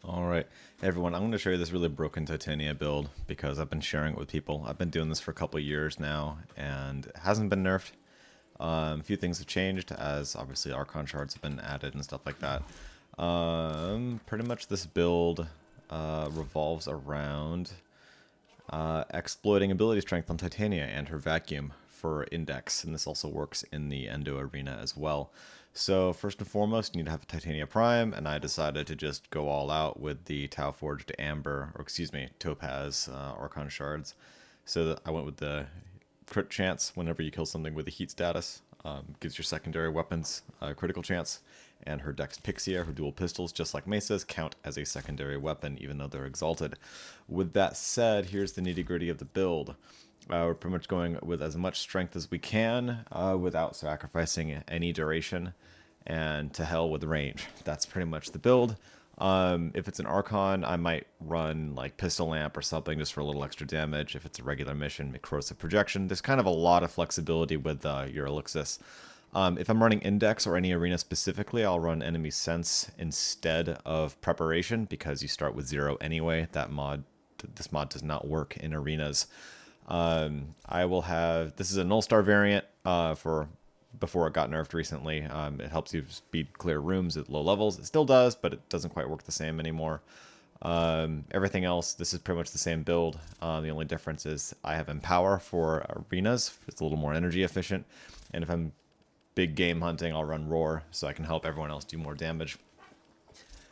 Alright, hey everyone, I'm going to show you this really broken Titania build because I've been sharing it with people. I've been doing this for a couple of years now and it hasn't been nerfed. A few things have changed as obviously Archon shards have been added and stuff like that. Pretty much this build revolves around exploiting ability strength on Titania and her vacuum for index, and this also works in the Endo arena as well. So first and foremost, you need to have a Titania Prime, and I decided to just go all out with the Tau Forged Amber, or excuse me, Topaz Archon shards. So that I went with the crit chance whenever you kill something with a heat status. Gives your secondary weapons a critical chance, and her Dex Pixia, her dual pistols, just like Mesa's, count as a secondary weapon, even though they're exalted. With that said, here's the nitty-gritty of the build. We're pretty much going with as much strength as we can without sacrificing any duration, and to hell with range. That's pretty much the build. If it's an Archon, I might run like Pistol Lamp or something just for a little extra damage. If it's a regular mission, Corrosive Projection. There's kind of a lot of flexibility with your Elixis. If I'm running Index or any arena specifically, I'll run Enemy Sense instead of Preparation because you start with 0 anyway. This mod does not work in arenas. I will have, this is a Null Star variant for before it got nerfed recently. It helps you speed clear rooms at low levels. It still does, but it doesn't quite work the same anymore. Everything else, this is pretty much the same build. The only difference is I have Empower for arenas. It's a little more energy efficient. And if I'm big game hunting, I'll run Roar so I can help everyone else do more damage.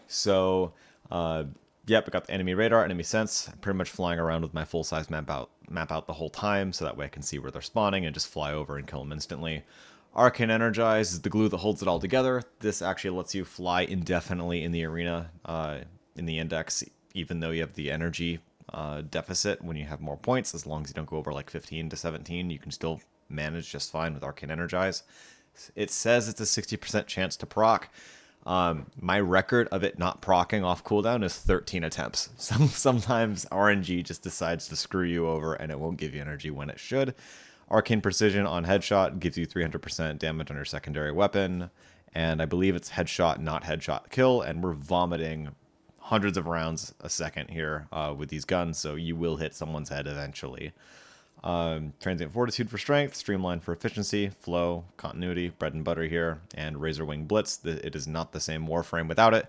So, yep, I got the enemy radar, enemy sense. I'm pretty much flying around with my full-size map out the whole time, so that way I can see where they're spawning and just fly over and kill them instantly. Arcane Energize is the glue that holds it all together. This actually lets you fly indefinitely in the arena, in the index, even though you have the energy deficit when you have more points. As long as you don't go over like 15 to 17, you can still manage just fine with Arcane Energize. It says it's a 60% chance to proc. My record of it not procking off cooldown is 13 attempts. Sometimes RNG just decides to screw you over and it won't give you energy when it should. Arcane Precision on Headshot gives you 300% damage on your secondary weapon, and I believe it's Headshot, not Headshot kill, and we're vomiting hundreds of rounds a second here with these guns, so you will hit someone's head eventually. Transient Fortitude for strength, Streamline for efficiency, flow, continuity, bread and butter here, and Razor Wing Blitz. It is not the same Warframe without it.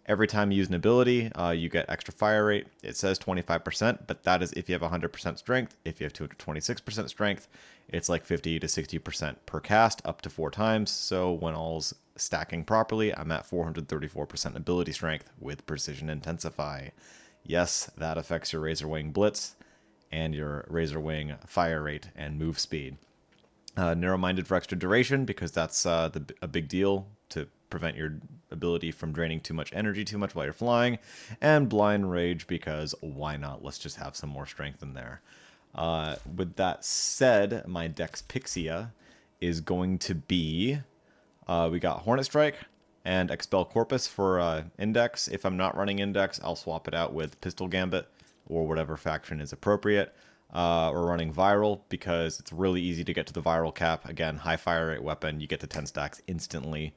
Every time you use an ability, you get extra fire rate. It says 25%, but that is if you have 100% strength. If you have 226% strength, it's like 50 to 60% per cast, up to 4 times. So when all's stacking properly, I'm at 434% ability strength with Precision Intensify. Yes, that affects your Razor Wing Blitz and your Razor Wing fire rate and move speed. Narrow-minded for extra duration, because that's a big deal to prevent your ability from draining too much energy too much while you're flying. And Blind Rage, because why not? Let's just have some more strength in there. With that said, my Dex Pixia is going to be... we got Hornet Strike and Expel Corpus for Index. If I'm not running Index, I'll swap it out with Pistol Gambit or whatever faction is appropriate. We're running Viral because it's really easy to get to the Viral cap. Again, high fire rate weapon, you get to 10 stacks instantly.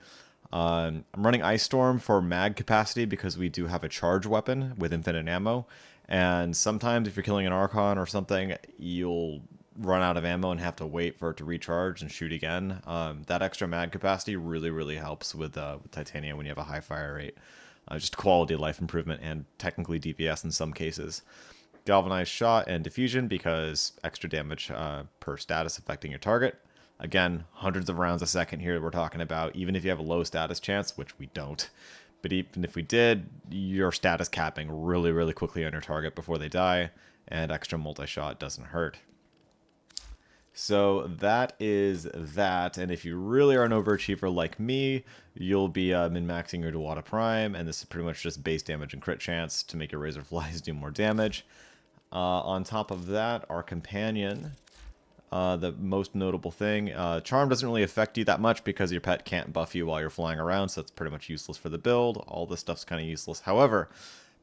I'm running Ice Storm for mag capacity because we do have a charge weapon with infinite ammo. And sometimes if you're killing an Archon or something, you'll run out of ammo and have to wait for it to recharge and shoot again. That extra mag capacity really, really helps with Titania when you have a high fire rate. Just quality of life improvement and technically DPS in some cases. Galvanized Shot and Diffusion because extra damage per status affecting your target. Again, hundreds of rounds a second here we're talking about, even if you have a low status chance, which we don't. But even if we did, you're status capping really, really quickly on your target before they die, and extra multi-shot doesn't hurt. So that is that, and if you really are an overachiever like me, you'll be min-maxing your Dewata Prime, and this is pretty much just base damage and crit chance to make your Razor Flies do more damage. On top of that, our companion, the most notable thing, Charm doesn't really affect you that much because your pet can't buff you while you're flying around, so it's pretty much useless for the build. All this stuff's kind of useless. However,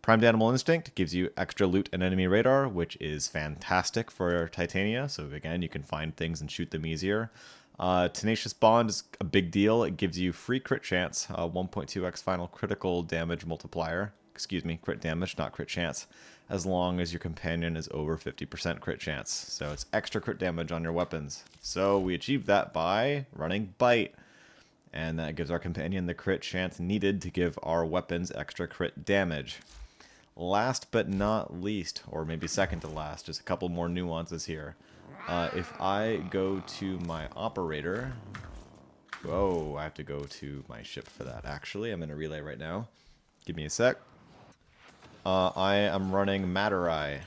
Primed Animal Instinct gives you extra loot and enemy radar, which is fantastic for Titania. So again, you can find things and shoot them easier. Tenacious Bond is a big deal. It gives you free crit chance, 1.2x final critical damage multiplier, excuse me, crit damage, not crit chance, as long as your companion is over 50% crit chance. So it's extra crit damage on your weapons. So we achieved that by running Bite. And that gives our companion the crit chance needed to give our weapons extra crit damage. Last but not least, or maybe second to last, just a couple more nuances here. If I go to my operator... Whoa, I have to go to my ship for that, actually. I'm in a relay right now. Give me a sec. I am running Matter Eye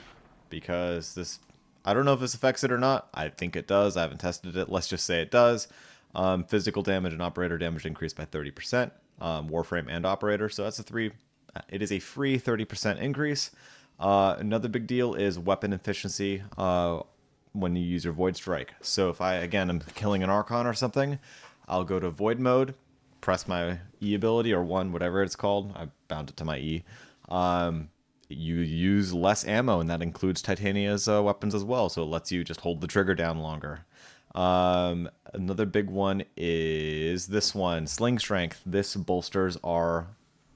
because this... I don't know if this affects it or not. I think it does. I haven't tested it. Let's just say it does. Physical damage and operator damage increased by 30%. Warframe and operator, so that's a 3... It is a free 30% increase. Another big deal is weapon efficiency when you use your Void Strike. So if I, again, am killing an Archon or something, I'll go to Void mode, press my E ability, or 1, whatever it's called. I bound it to my E. You use less ammo, and that includes Titania's weapons as well, so it lets you just hold the trigger down longer. Another big one is this one, Sling Strength. This bolsters our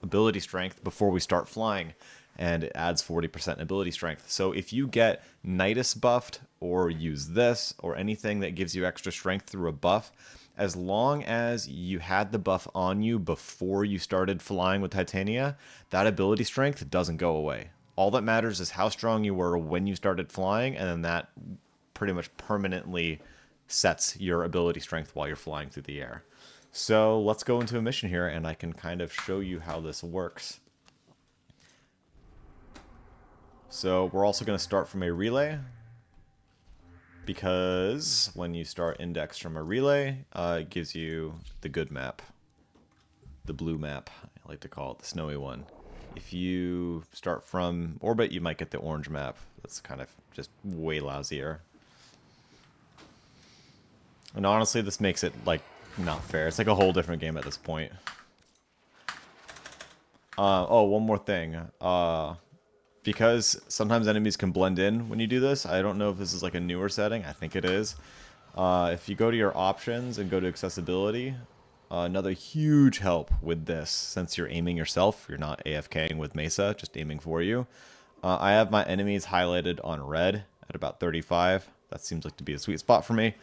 ability strength before we start flying, and it adds 40% ability strength. So if you get Nidus buffed or use this or anything that gives you extra strength through a buff, as long as you had the buff on you before you started flying with Titania, that ability strength doesn't go away. All that matters is how strong you were when you started flying, and then that pretty much permanently sets your ability strength while you're flying through the air. So let's go into a mission here, and I can kind of show you how this works. So we're also going to start from a relay, because when you start index from a relay, it gives you the good map. The blue map, I like to call it, the snowy one. If you start from orbit, you might get the orange map. That's kind of just way lousier. And honestly, this makes it, like, not fair. It's like a whole different game at this point. Oh, one more thing. Because sometimes enemies can blend in when you do this. I don't know if this is like a newer setting. I think it is. If you go to your options and go to accessibility, another huge help with this, since you're aiming yourself, you're not AFKing with Mesa, just aiming for you. I have my enemies highlighted on red at about 35. That seems like to be a sweet spot for me.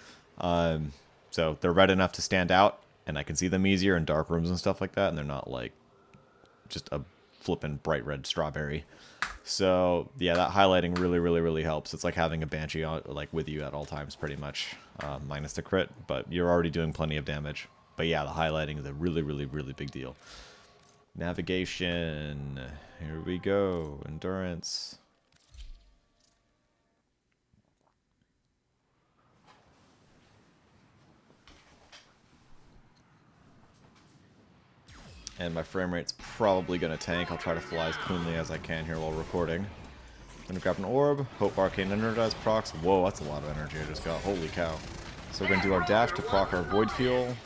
So they're red enough to stand out, and I can see them easier in dark rooms and stuff like that, and they're not like just a flippin' bright red strawberry. So yeah, that highlighting really helps. It's like having a Banshee on, like, with you at all times, pretty much, minus the crit, but you're already doing plenty of damage. But yeah, the highlighting is a really big deal. Navigation, here we go. Endurance. And my frame rate's probably going to tank. I'll try to fly as cleanly as I can here while recording. I'm going to grab an orb. Hope Arcane Energize procs. Whoa, that's a lot of energy I just got. Holy cow. So we're going to do our dash to proc our Void Fuel.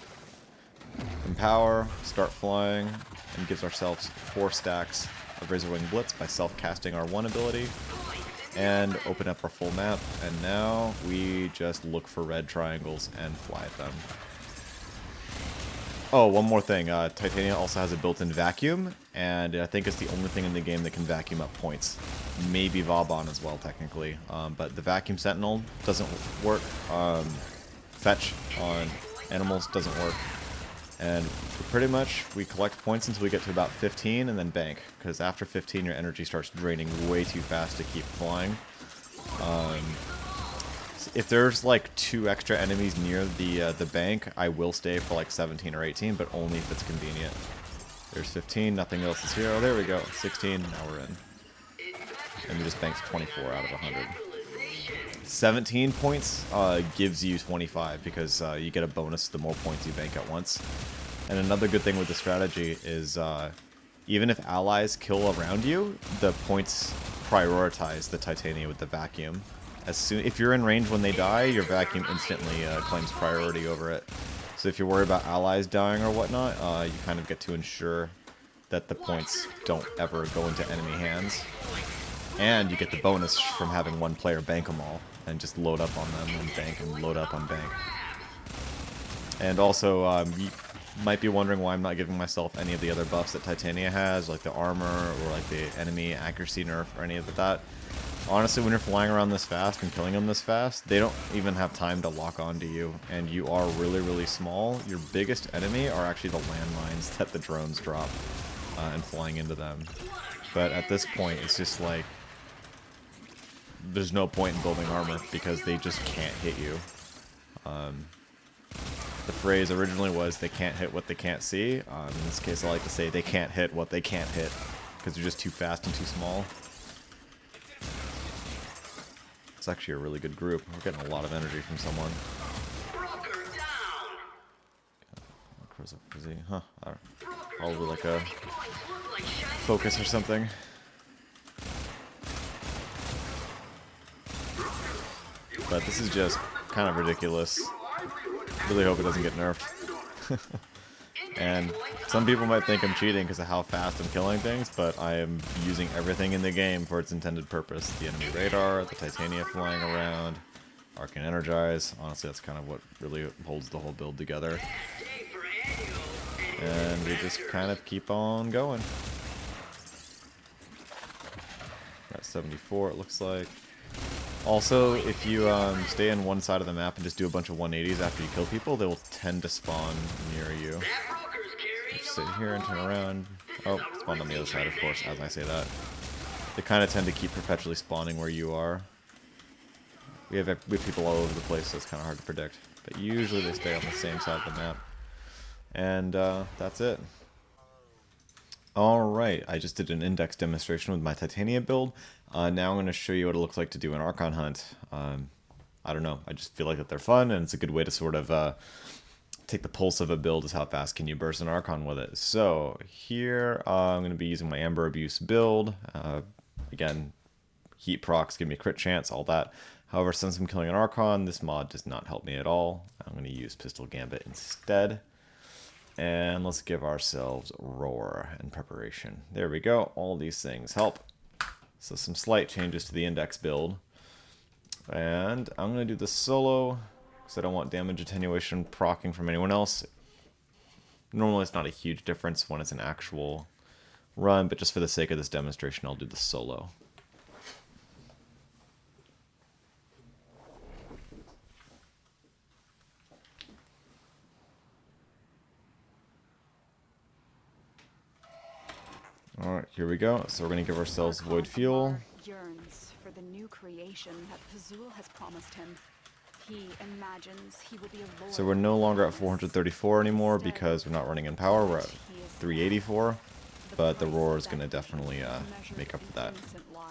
Empower. Start flying. And gives ourselves 4 stacks of Razorwing Blitz by self-casting our 1 ability. And open up our full map. And now we just look for red triangles and fly at them. Oh, one more thing. Titania also has a built-in vacuum, and I think it's the only thing in the game that can vacuum up points. Maybe Vauban as well, technically. But the Vacuum Sentinel doesn't work. Fetch on animals doesn't work. And pretty much, we collect points until we get to about 15, and then bank. Because after 15, your energy starts draining way too fast to keep flying. If there's like 2 extra enemies near the bank, I will stay for like 17 or 18, but only if it's convenient. There's 15, nothing else is here. Oh, there we go. 16, now we're in. And we just banked 24 out of 100. 17 points gives you 25 because you get a bonus the more points you bank at once. And another good thing with the strategy is even if allies kill around you, the points prioritize the Titania with the vacuum. If you're in range when they die, your vacuum instantly claims priority over it. So if you're worried about allies dying or whatnot, you kind of get to ensure that the points don't ever go into enemy hands. And you get the bonus from having one player bank them all and just load up on them and bank and load up on bank. And also, might be wondering why I'm not giving myself any of the other buffs that Titania has, like the armor or like the enemy accuracy nerf or any of that. Honestly, when you're flying around this fast and killing them this fast, they don't even have time to lock onto you, and you are really, really small. Your biggest enemy are actually the landmines that the drones drop and flying into them. But at this point, it's just like, there's no point in building armor because they just can't hit you. The phrase originally was, they can't hit what they can't see. In this case, I like to say they can't hit what they can't hit because they're just too fast and too small. It's actually a really good group. We're getting a lot of energy from someone. Huh. Probably like a focus or something. But this is just kind of ridiculous. Really hope it doesn't get nerfed. And some people might think I'm cheating because of how fast I'm killing things, but I am using everything in the game for its intended purpose. The enemy radar, the Titania flying around, Arcane Energize. Honestly, that's kind of what really holds the whole build together. And we just kind of keep on going. Got 74, it looks like. Also, if you stay in one side of the map and just do a bunch of 180s after you kill people, they will tend to spawn near you. Just sit here and turn around. Oh, spawn on the other side, of course, as I say that. They kind of tend to keep perpetually spawning where you are. We have people all over the place, so it's kind of hard to predict. But usually they stay on the same side of the map. And that's it. Alright, I just did an index demonstration with my Titania build. Now I'm going to show you what it looks like to do an Archon hunt. I don't know, I just feel like that they're fun, and it's a good way to sort of take the pulse of a build, is how fast can you burst an Archon with it. So here I'm going to be using my Amber Abuse build. Again, heat procs give me a crit chance, all that. However, since I'm killing an Archon, this mod does not help me at all. I'm going to use Pistol Gambit instead. And let's give ourselves Roar in preparation. There we go. All these things help. So some slight changes to the index build. And I'm going to do this solo because I don't want damage attenuation proccing from anyone else. Normally it's not a huge difference when it's an actual run, but just for the sake of this demonstration, I'll do the solo. Alright, here we go. So we're going to give ourselves Void Fuel. Yearns for the new creation that Pazul has promised him. He imagines he will be a lord. So we're no longer at 434 anymore because we're not running in power. We're at 384. But the Roar is going to definitely make up for that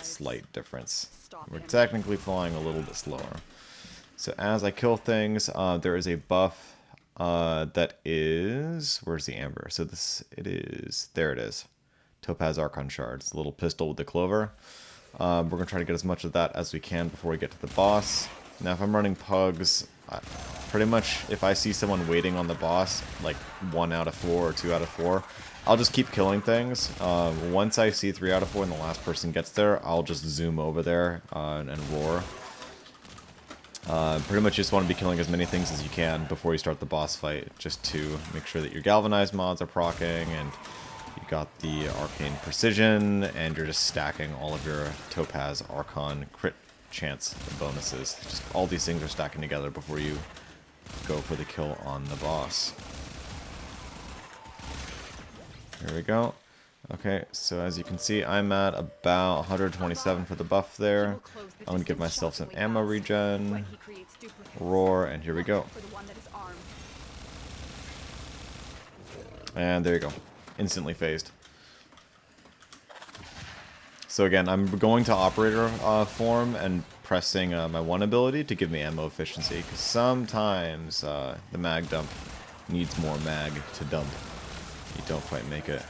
slight difference. We're technically flying a little bit slower. So as I kill things, there is a buff that is... Where's the Amber? So this, it is... There it is. Topaz Archon Shards, the little pistol with the clover. We're going to try to get as much of that as we can before we get to the boss. Now if I'm running pugs, pretty much if I see someone waiting on the boss, like 1 out of 4 or 2 out of 4, I'll just keep killing things. Once I see 3 out of 4 and the last person gets there, I'll just zoom over there and roar. Pretty much just want to be killing as many things as you can before you start the boss fight, just to make sure that your galvanized mods are proccing and you got the Arcane Precision, and you're just stacking all of your Topaz Archon crit chance bonuses. Just all these things are stacking together before you go for the kill on the boss. Here we go. Okay, so as you can see, I'm at about 127 for the buff there. I'm going to give myself some ammo regen, Roar, and here we go. And there you go. Instantly phased. So again, I'm going to operator form and pressing my 1 ability to give me ammo efficiency, because sometimes the mag dump needs more mag to dump. You don't quite make it.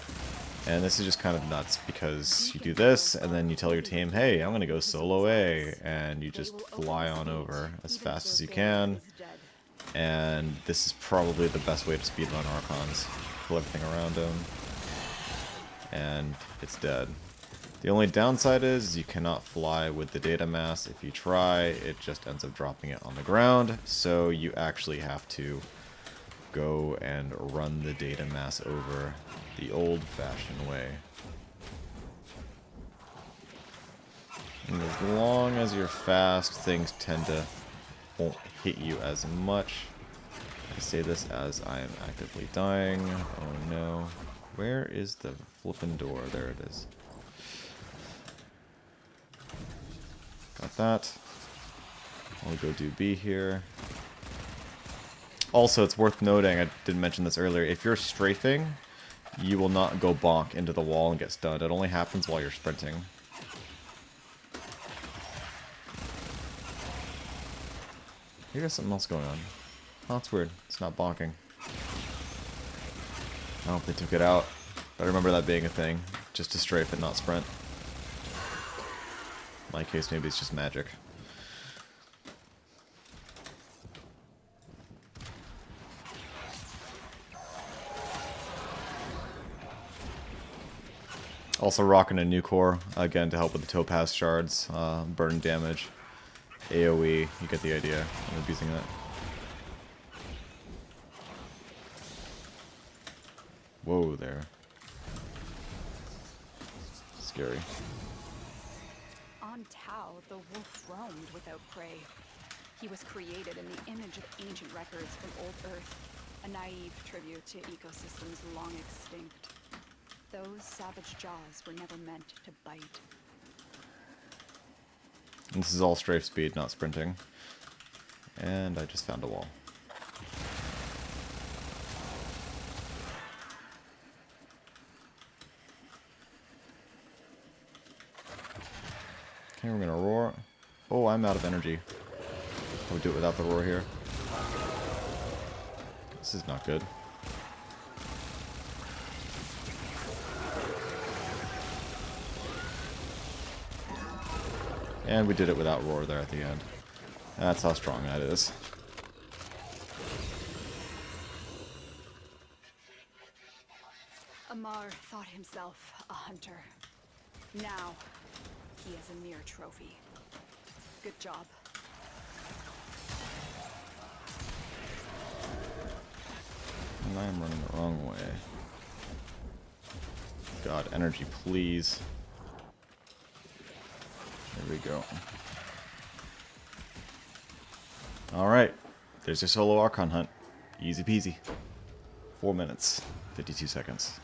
And this is just kind of nuts, because you do this, and then you tell your team, hey, I'm going to go solo A, and you just fly on over as fast as you can. And this is probably the best way to speedrun Archons. Kill everything around him. And it's dead. The only downside is you cannot fly with the data mass. If you try, it just ends up dropping it on the ground. So you actually have to go and run the data mass over the old-fashioned way. And as long as you're fast, things won't hit you as much. I say this as I am actively dying. Oh no. Where is the flippin' door? There it is. Got that. I'll go do B here. Also, it's worth noting, I didn't mention this earlier, if you're strafing, you will not go bonk into the wall and get stunned. It only happens while you're sprinting. Maybe there's something else going on. Oh, that's weird. It's not bonking. I don't know if they took it out, but I remember that being a thing. Just to strafe and not sprint. In my case, maybe it's just magic. Also rocking a new core, again, to help with the topaz shards, burn damage, AoE, you get the idea. I'm abusing that. Whoa there. Scary. On Tau, the wolf roamed without prey. He was created in the image of ancient records from old Earth, a naive tribute to ecosystems long extinct. Those savage jaws were never meant to bite. And this is all strafe speed, not sprinting. And I just found a wall. Okay, we're gonna roar. Oh, I'm out of energy. I'll do it without the roar here. This is not good. And we did it without roar there at the end. That's how strong that is. Amar thought himself a hunter. Now, he is a mere trophy. Good job. And I am running the wrong way. God, energy, please. There we go. Alright. There's your solo Archon hunt. Easy peasy. 4 minutes, 52 seconds.